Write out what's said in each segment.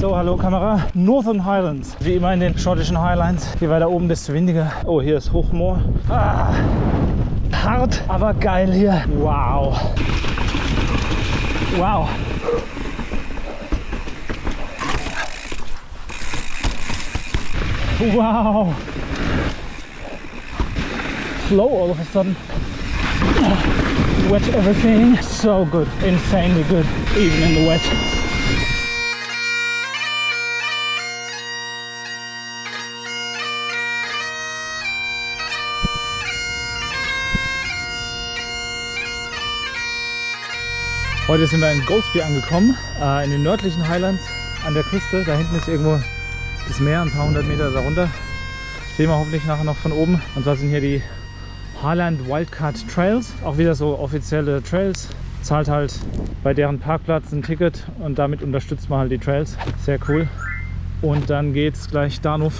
So, hallo Kamera. Northern Highlands, wie immer in den schottischen Highlands. Je weiter oben, desto windiger. Oh, hier ist Hochmoor. Hart, aber geil hier. Wow. Wow. Wow. Flow all of a sudden. Wet everything. So good. Insanely good. Even in the wet. Heute sind wir in Golspie angekommen, in den nördlichen Highlands an der Küste. Da hinten ist irgendwo das Meer, ein paar hundert Meter darunter. Sehen wir hoffentlich nachher noch von oben. Und zwar sind hier die Highland Wildcat Trails, auch wieder so offizielle Trails. Zahlt halt bei deren Parkplatz ein Ticket und damit unterstützt man halt die Trails. Sehr cool. Und dann geht es gleich da noch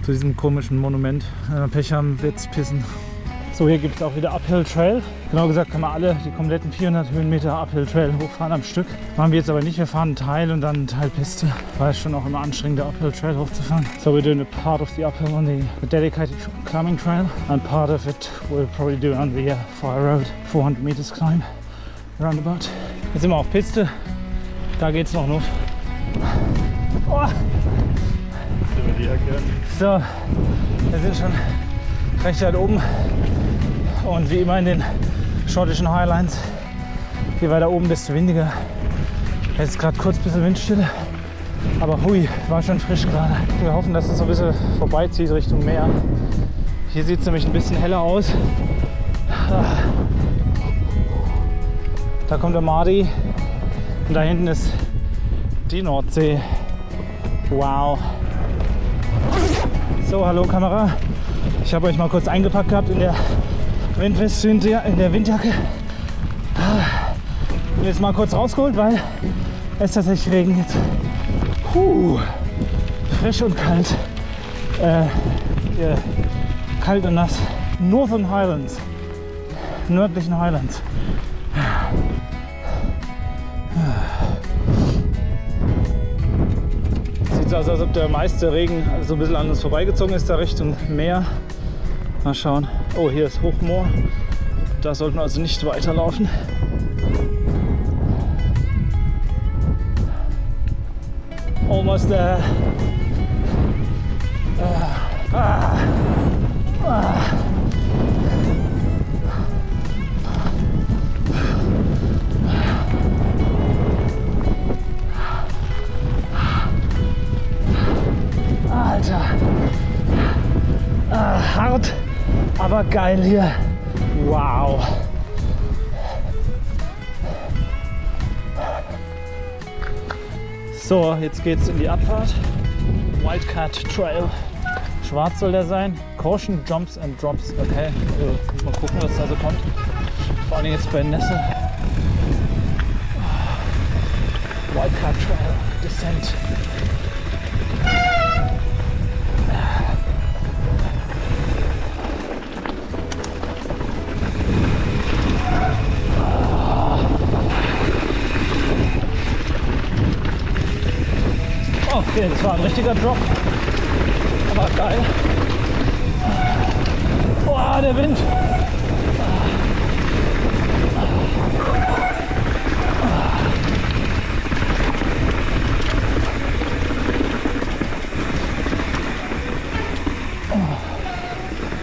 zu diesem komischen Monument. Wenn wir Pech haben, wird es pissen. So, hier gibt es auch wieder Uphill Trail. Genau gesagt kann man alle die kompletten 400 Höhenmeter Uphill Trail hochfahren am Stück. Machen wir jetzt aber nicht. Wir fahren einen Teil und dann einen Teil Piste. War es schon auch immer anstrengend, der Uphill Trail hochzufahren. So we're doing a part of the uphill on the dedicated climbing trail, and part of it we'll probably do on the fire road, 400 meters climb roundabout. Jetzt sind wir auf Piste. Da geht's noch los. Oh. So, wir sind schon recht weit oben. Und wie immer in den schottischen Highlands, je weiter oben, desto windiger. Jetzt gerade kurz ein bisschen Windstille, aber hui, war schon frisch gerade. Wir hoffen, dass es so ein bisschen vorbeizieht Richtung Meer. Hier sieht es nämlich ein bisschen heller aus. Da kommt der Mardi und da hinten ist die Nordsee. Wow. So, hallo Kamera. Ich habe euch mal kurz eingepackt gehabt in der Windweste, in der Windjacke. Und jetzt mal kurz rausgeholt, weil es tatsächlich regnet. Frisch und kalt. Kalt und nass. Northern Highlands. Nördlichen Highlands. Sieht so aus, als ob der meiste Regen so ein bisschen an uns vorbeigezogen ist, da Richtung Meer. Mal schauen. Oh, hier ist Hochmoor. Da sollten wir also nicht weiterlaufen. Almost there. Alter. Hart, aber geil hier. Wow. So, jetzt geht's in die Abfahrt. Wildcat Trail. Schwarz soll der sein. Caution, Jumps and Drops. Okay, mal gucken, was da so kommt. Vor allem jetzt bei Nässe. Wildcat Trail Descent. Okay, das war ein richtiger Drop, aber geil. Oh, der Wind.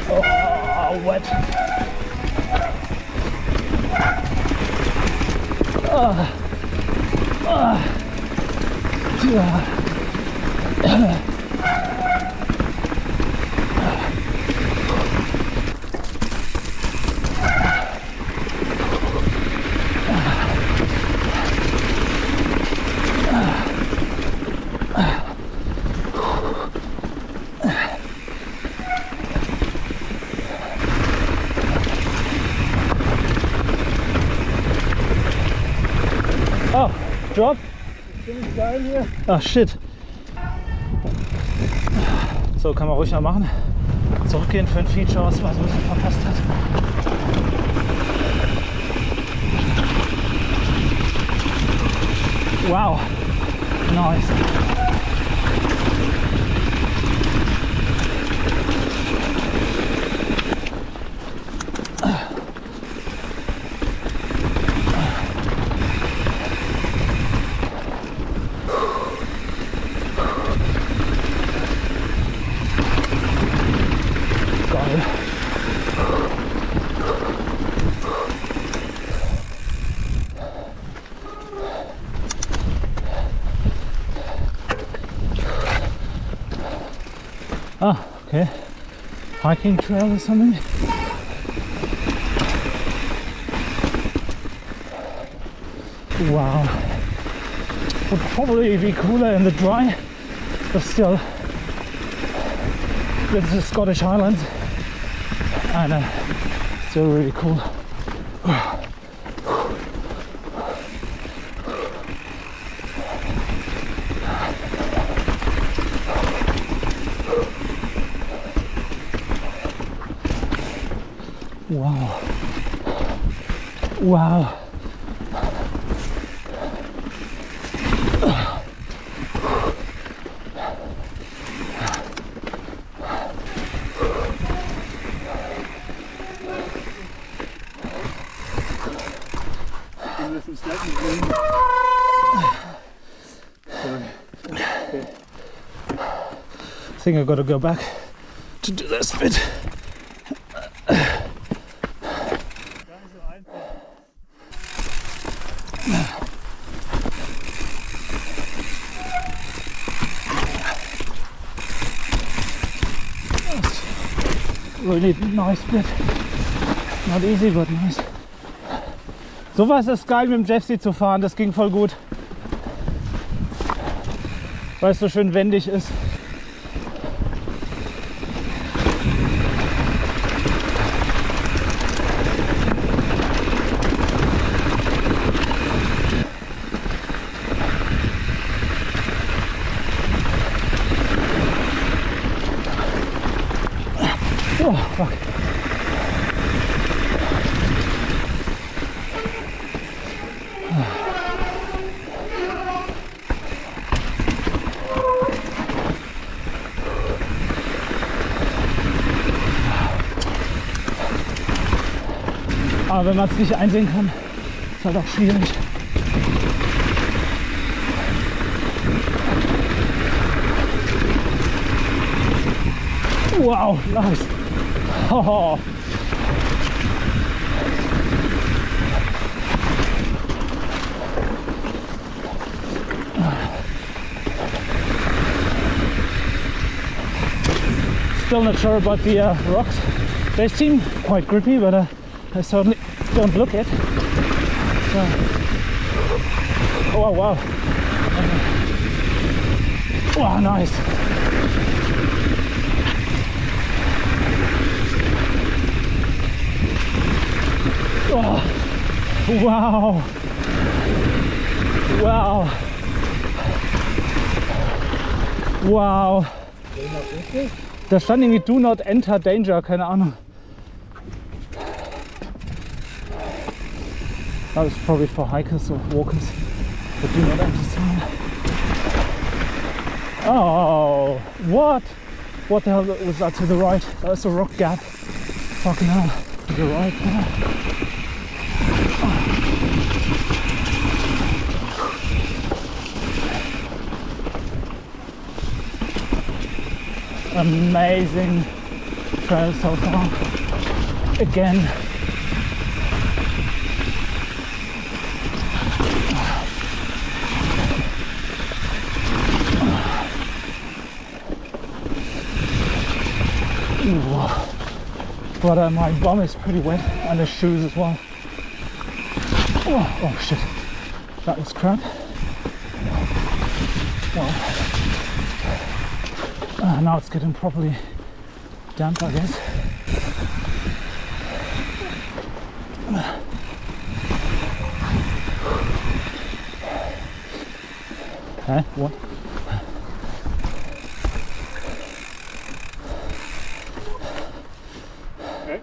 Oh, wet. Ja. Oh, Drop. Ziemlich geil hier. Ach shit. So, kann man ruhig mal machen. Zurückgehen für ein Feature, was man so ein bisschen verpasst hat. Wow. Nice. Oh, okay. Hiking trail or something. Wow. Would probably be cooler in the dry, but still, this is the Scottish Highlands, and still really cool. Wow. Wow. I think I've got to go back to do this bit. Really nice bit. Not easy, but nice. Sowas ist geil mit dem Jetski zu fahren, das ging voll gut. Weil es so schön wendig ist. Oh, fuck. Aber wenn man es nicht einsehen kann, ist halt auch schwierig. Wow, nice. Oh. Still not sure about the rocks. They seem quite grippy, but I certainly don't look it. So. Oh wow! Wow, nice. Oh, wow! Wow! Wow! Da stand irgendwie "Do not enter danger", keine Ahnung. That was probably for hikers or walkers, but do not enter sign. Oh, what? What the hell was that to the right? That was a rock gap. Fucking hell. To the right there. Amazing trail so far. Again. But my bum is pretty wet and the shoes as well. Oh shit, that was crap. Well, now it's getting properly damp, I guess. Huh? What?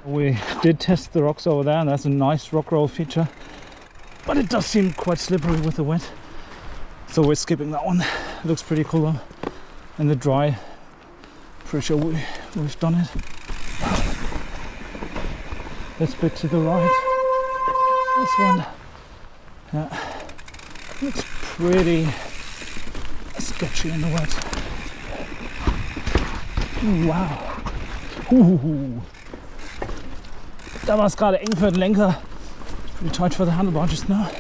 We did test the rocks over there, and that's a nice rock roll feature, but it does seem quite slippery with the wet. So we're skipping that one. Looks pretty cool though. And the dry, pretty sure we've done it. This bit to the right, this one, yeah, looks pretty sketchy in the wet. Wow. Da war es gerade eng für den Lenker. Pretty tight for the handlebar just now.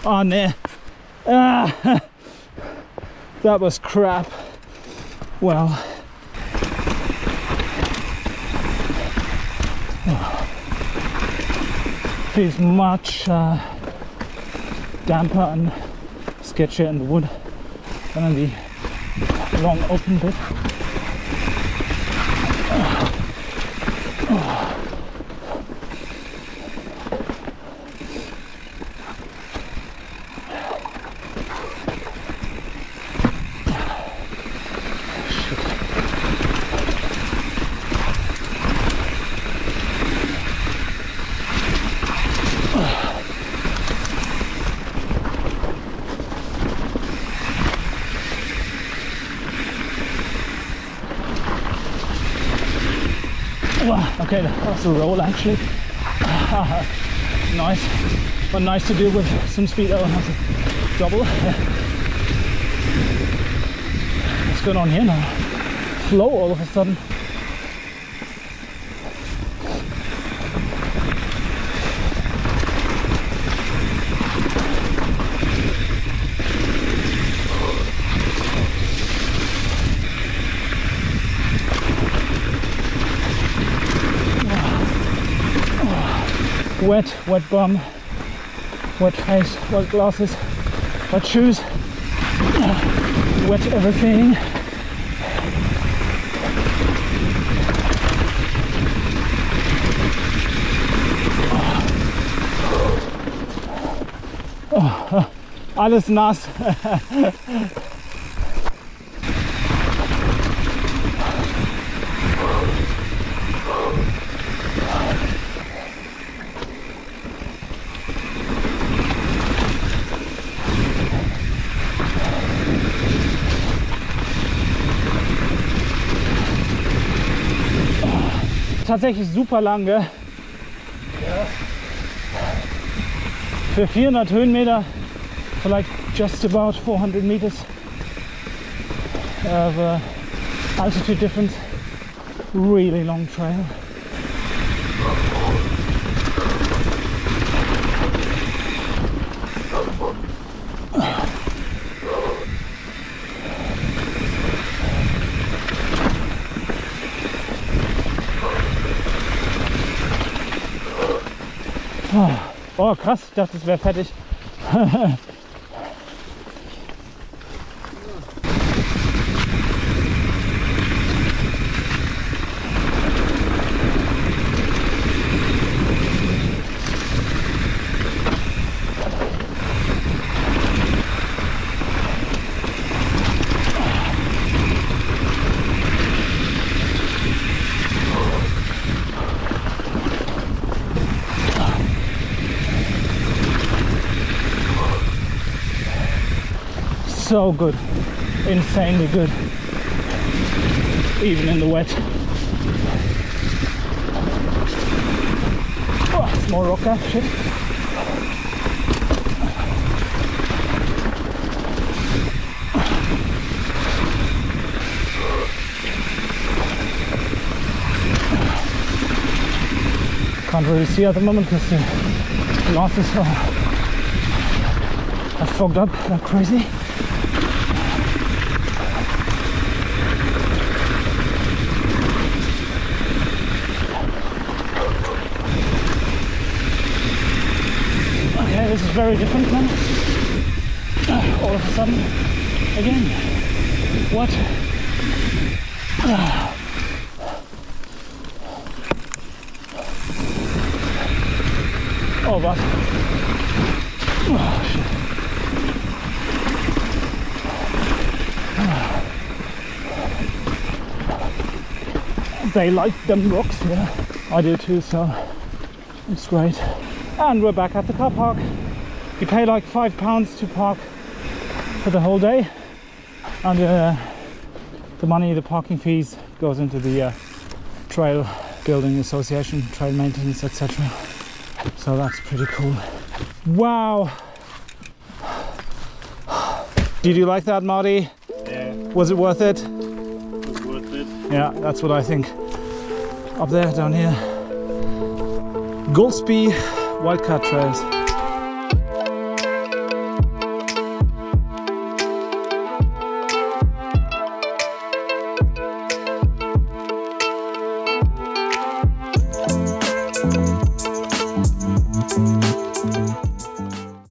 Oh no. Ah, that was crap. Well, feels much damper and sketchier in the wood than in the long open bit. Okay, that's a roll actually. Nice, but nice to do with some speed. Oh, that's a double. What's going on here now? Flow all of a sudden. Wet bum, wet face, wet glasses, wet shoes, wet everything. Alles nass. Tatsächlich super lang, gell? Ja. Für 400 Höhenmeter, for like just about 400 meters of altitude difference. Really long trail. Oh krass, ich dachte, es wäre fertig. So good, insanely good, even in the wet. Oh, small rock there, shit. Can't really see at the moment because the glasses are fogged up like crazy. This is very different now. All of a sudden, again. What? Oh, what? Oh, shit. they like them rocks, yeah. I do too, so it's great. And we're back at the car park. You pay like £5 to park for the whole day, and the money, the parking fees, goes into the trail building association, trail maintenance, etc. So that's pretty cool. Wow! Did you like that, Marty? Yeah. Was it worth it? It was worth it. Yeah, that's what I think. Up there, down here. Golspie Wildcat Trails.